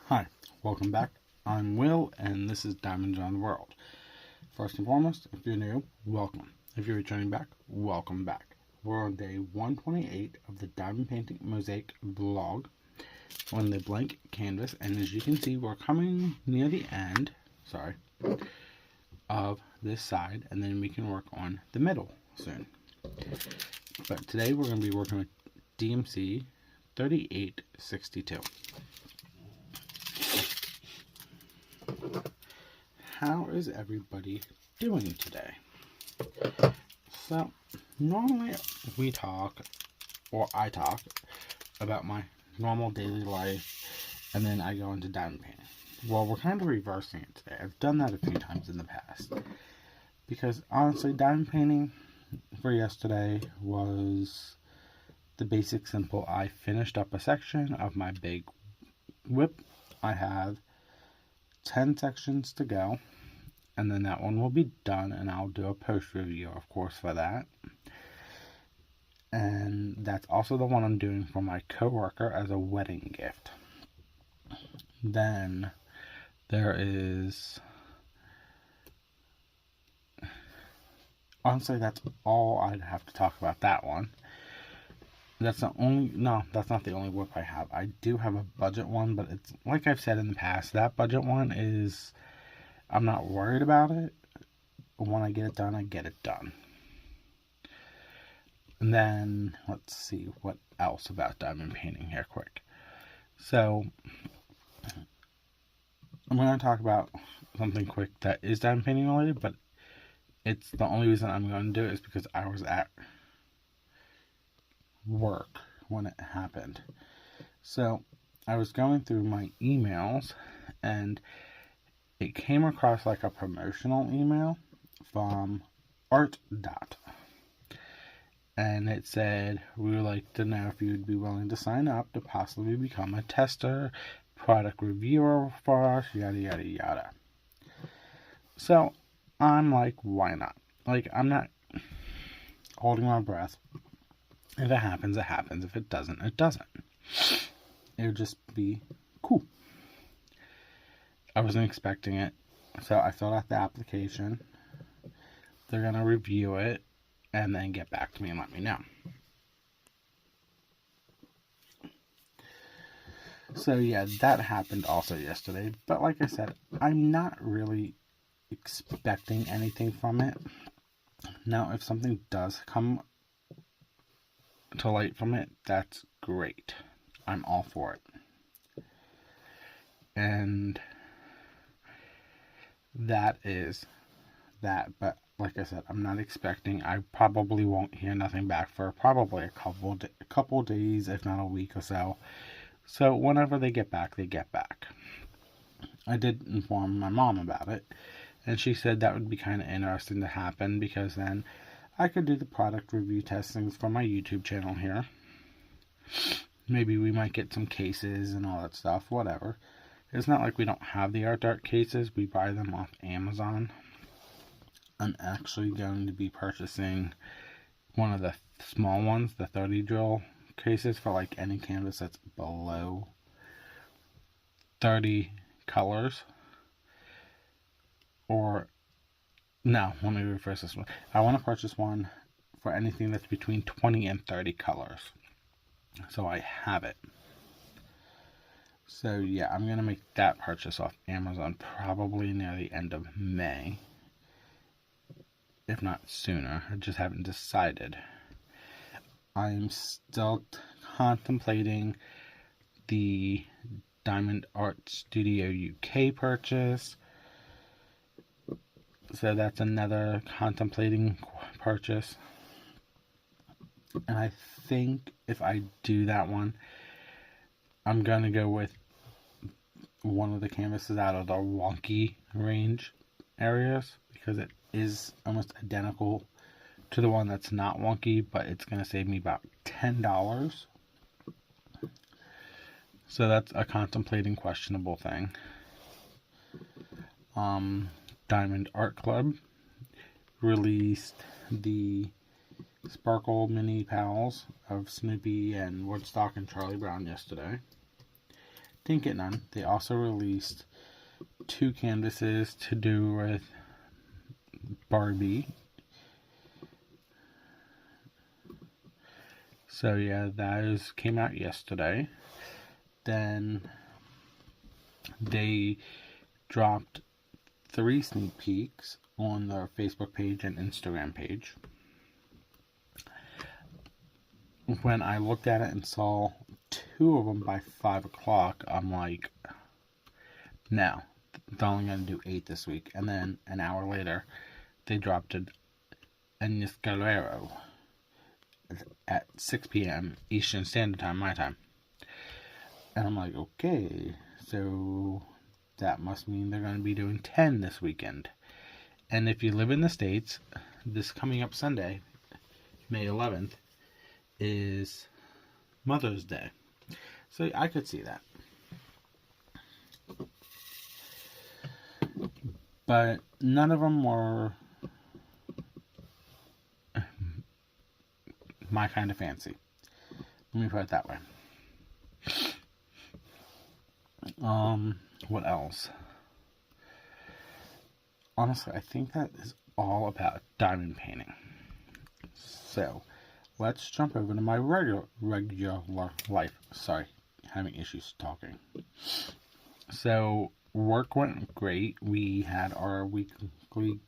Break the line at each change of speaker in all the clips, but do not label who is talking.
Hi, welcome back. I'm Will, and this is Diamonds Around the World. First and foremost, if you're new, welcome. If you're returning back, welcome back. We're on day 128 of the Diamond Painting Mosaic vlog on the blank canvas, and as you can see, we're coming near the end, of this side, and then we can work on the middle soon. But today we're going to be working with DMC 3862. How is everybody doing today? So, normally we talk, or I talk, about my normal daily life, and then I go into diamond painting. Well, we're kind of reversing it today. I've done that a few times in the past. Because, honestly, diamond painting for yesterday was the basic simple. I finished up a section of my big whip. I have 10 sections to go, and then that one will be done, and I'll do a post review, of course, for that. And that's also the one I'm doing for my coworker as a wedding gift. Then there is, honestly, that's all I'd have to talk about that one. That's not the only whip I have. I do have a budget one, but it's like I've said in the past, that budget one is, I'm not worried about it. When I get it done, I get it done. And then, let's see what else about diamond painting here quick. So, I'm going to talk about something quick that is diamond painting related, but it's the only reason I'm going to do it is because I was at work when it happened. So I was going through my emails and it came across like a promotional email from Art Dot, and it said, we would like to know if you would be willing to sign up to possibly become a tester, product reviewer for us, yada yada yada. So I'm like, why not? Like, I'm not holding my breath. If it happens, it happens. If it doesn't, it doesn't. It would just be cool. I wasn't expecting it. So I filled out the application. They're going to review it and then get back to me and let me know. So yeah, that happened also yesterday. But like I said, I'm not really expecting anything from it. Now, if something does come to light from it, that's great. I'm all for it. And that is that. But like I said, I'm not expecting. I probably won't hear nothing back for probably a couple days, if not a week or so. So whenever they get back, they get back. I did inform my mom about it, and she said that would be kind of interesting to happen, because then I could do the product review testings for my YouTube channel here. Maybe we might get some cases and all that stuff, whatever. It's not like we don't have the Art cases. We buy them off Amazon. I'm actually going to be purchasing one of the small ones, the 30 drill cases, for like any canvas that's below 30 colors. Or, no, let me reverse this one. I want to purchase one for anything that's between 20 and 30 colors. So I have it. So yeah, I'm going to make that purchase off Amazon probably near the end of May. If not sooner. I just haven't decided. I'm still contemplating the Diamond Art Studio UK purchase. So that's another contemplating purchase. And I think if I do that one, I'm going to go with one of the canvases out of the wonky range areas, because it is almost identical to the one that's not wonky, but it's going to save me about $10. So that's a contemplating questionable thing. Diamond Art Club released the Sparkle Mini Pals of Snoopy and Woodstock and Charlie Brown yesterday. Didn't get none. They also released 2 canvases to do with Barbie. So yeah, that came out yesterday. Then they dropped 3 sneak peeks on their Facebook page and Instagram page. When I looked at it and saw 2 of them by 5 o'clock, I'm like, no, they're only going to do 8 this week. And then an hour later, they dropped it in Escalero at 6 p.m. Eastern Standard Time, my time. And I'm like, okay, so that must mean they're going to be doing 10 this weekend. And if you live in the States, this coming up Sunday, May 11th, is Mother's Day. So I could see that. But none of them were my kind of fancy. Let me put it that way. What else? Honestly, I think that is all about diamond painting. So, let's jump over to my regular life. Sorry, having issues talking. So, work went great. We had our weekly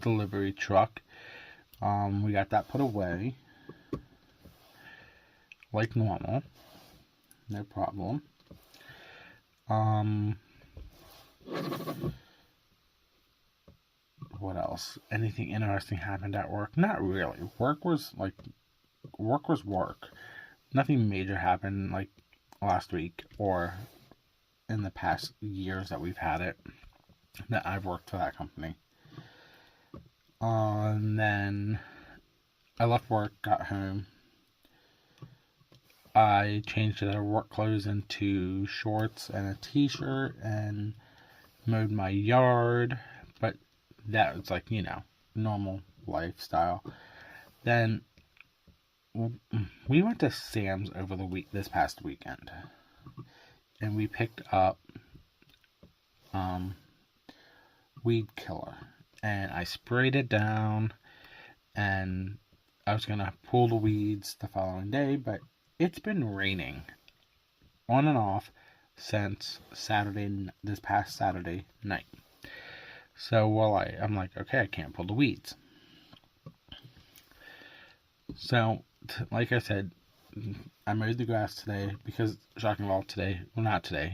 delivery truck. We got that put away like normal. No problem. What else? Anything interesting happened at work? Not really. Work was work. Nothing major happened like last week or in the past years that we've had it, that I've worked for that company. And then I left work, got home. I changed our work clothes into shorts and a t-shirt and mowed my yard, but that was like, normal lifestyle. Then we went to Sam's over this past weekend, and we picked up weed killer, and I sprayed it down, and I was gonna pull the weeds the following day, but it's been raining on and off since this past Saturday night. So I'm like, okay, I can't pull the weeds. So, like I said, I mowed the grass today because, shocking of all,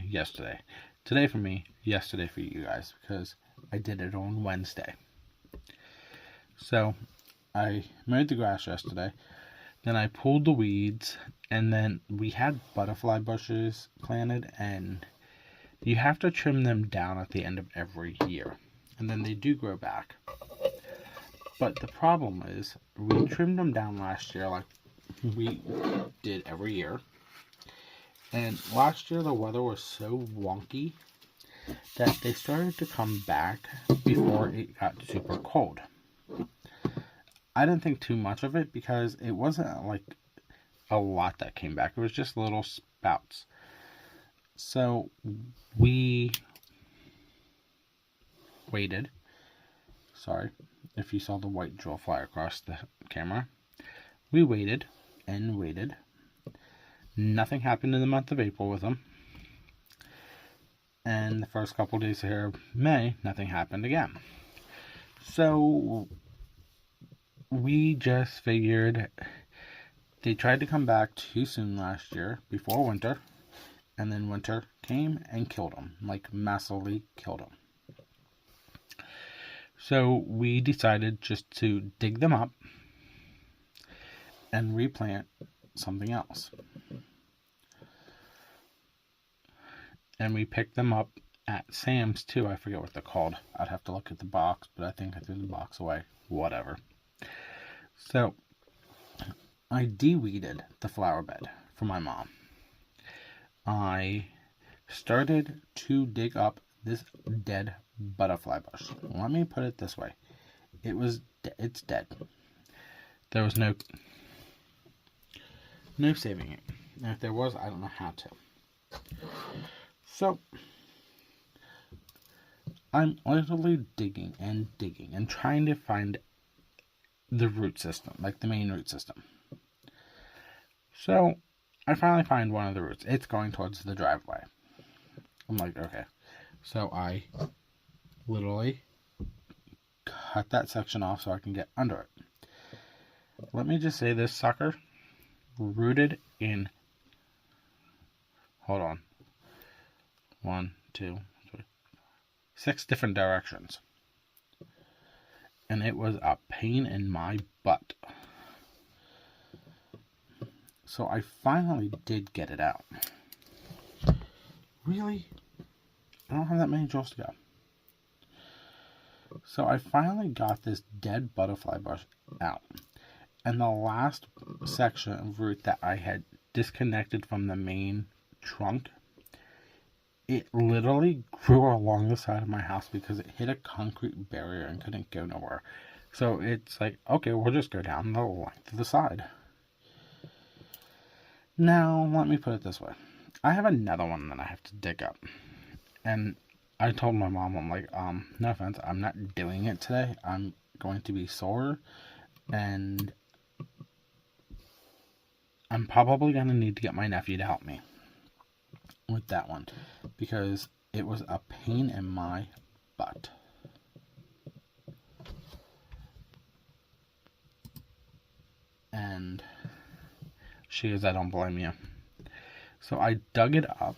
yesterday. Today for me, yesterday for you guys, because I did it on Wednesday. So, I mowed the grass yesterday. Then I pulled the weeds, and then we had butterfly bushes planted, and you have to trim them down at the end of every year. And then they do grow back. But the problem is, we trimmed them down last year like we did every year. And last year the weather was so wonky that they started to come back before it got super cold. I didn't think too much of it because it wasn't like a lot that came back. It was just little spouts. So we waited. Sorry if you saw the white drill fly across the camera. We waited and waited. Nothing happened in the month of April with them. And the first couple days here of May, nothing happened again. So we just figured they tried to come back too soon last year before winter, and then winter came and killed them, like massively killed them. So we decided just to dig them up and replant something else. And we picked them up at Sam's too. I forget what they're called. I'd have to look at the box, but I think I threw the box away. Whatever. So I de-weeded the flower bed for my mom. I started to dig up this dead butterfly bush. Let me put it this way. It's dead. There was no saving it. And if there was, I don't know how to. So I'm literally digging and trying to find the root system, like the main root system. So I finally find one of the roots. It's going towards the driveway. I'm like, okay. So I literally cut that section off so I can get under it. Let me just say this sucker rooted in, hold on, 1, 2, 3, 6 different directions. And it was a pain in my butt. So I finally did get it out. Really? I don't have that many drills to go. So I finally got this dead butterfly bush out. And the last section of root that I had disconnected from the main trunk, it literally grew along the side of my house because it hit a concrete barrier and couldn't go nowhere. So it's like, okay, we'll just go down the length of the side. Now, let me put it this way. I have another one that I have to dig up. And I told my mom, I'm like, no offense, I'm not doing it today. I'm going to be sore. And I'm probably going to need to get my nephew to help me with that one. Because it was a pain in my butt. And she goes, I don't blame you. So I dug it up,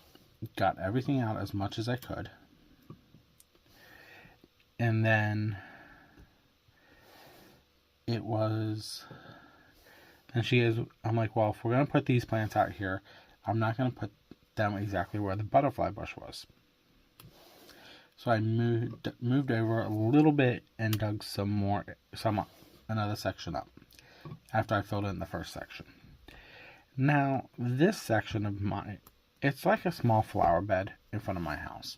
got everything out as much as I could. And then it was, and she is, I'm like, well, if we're going to put these plants out here, I'm not going to put them exactly where the butterfly bush was. So I moved over a little bit and dug another section up after I filled in the first section. Now, this section of it's like a small flower bed in front of my house.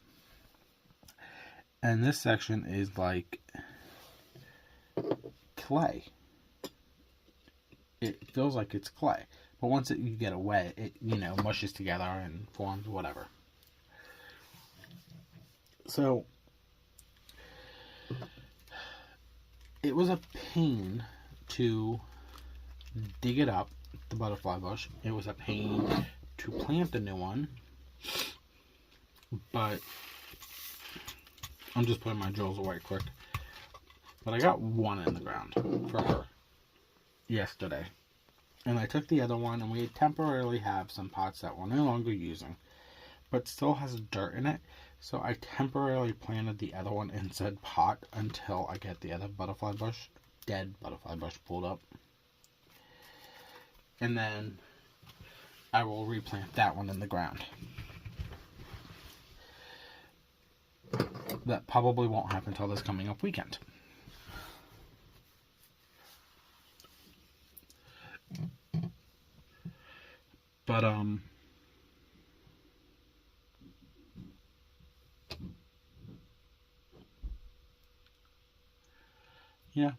And this section is like clay. It feels like it's clay. But once you get it wet, it, mushes together and forms whatever. So, it was a pain to dig it up, the butterfly bush. It was a pain to plant the new one. But I'm just putting my drills away quick. But I got one in the ground for her yesterday. And I took the other one, and we temporarily have some pots that we're no longer using, but still has dirt in it. So I temporarily planted the other one in said pot until I get the other dead butterfly bush pulled up. And then I will replant that one in the ground. That probably won't happen until this coming up weekend. But, yeah,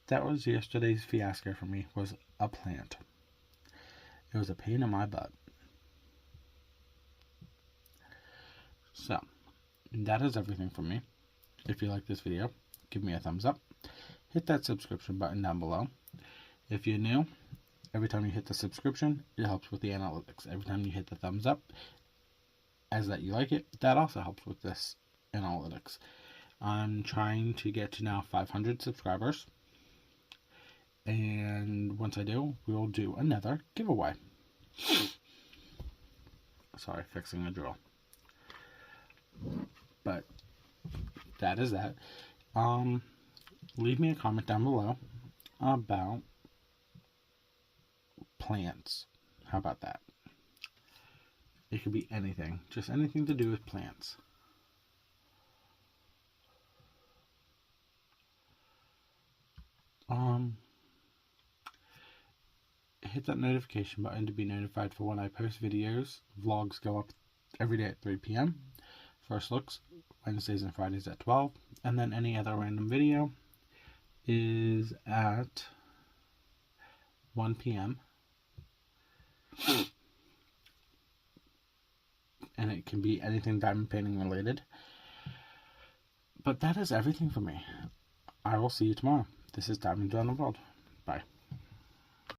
that was yesterday's fiasco for me, was a plant. It was a pain in my butt. So, that is everything from me. If you like this video, give me a thumbs up. Hit that subscription button down below. If you're new, every time you hit the subscription, it helps with the analytics. Every time you hit the thumbs up, as that you like it, that also helps with this analytics. I'm trying to get to now 500 subscribers. And once I do, we will do another giveaway. Sorry, fixing a drill. But that is that. Leave me a comment down below about plants. How about that? It could be anything. Just anything to do with plants. Hit that notification button to be notified for when I post videos. Vlogs go up every day at 3 p.m. First looks Wednesdays and Fridays at 12. And then any other random video is at 1 p.m. and it can be anything diamond painting related. But that is everything for me. I will see you tomorrow. This is Diamond Joy in the World. Bye.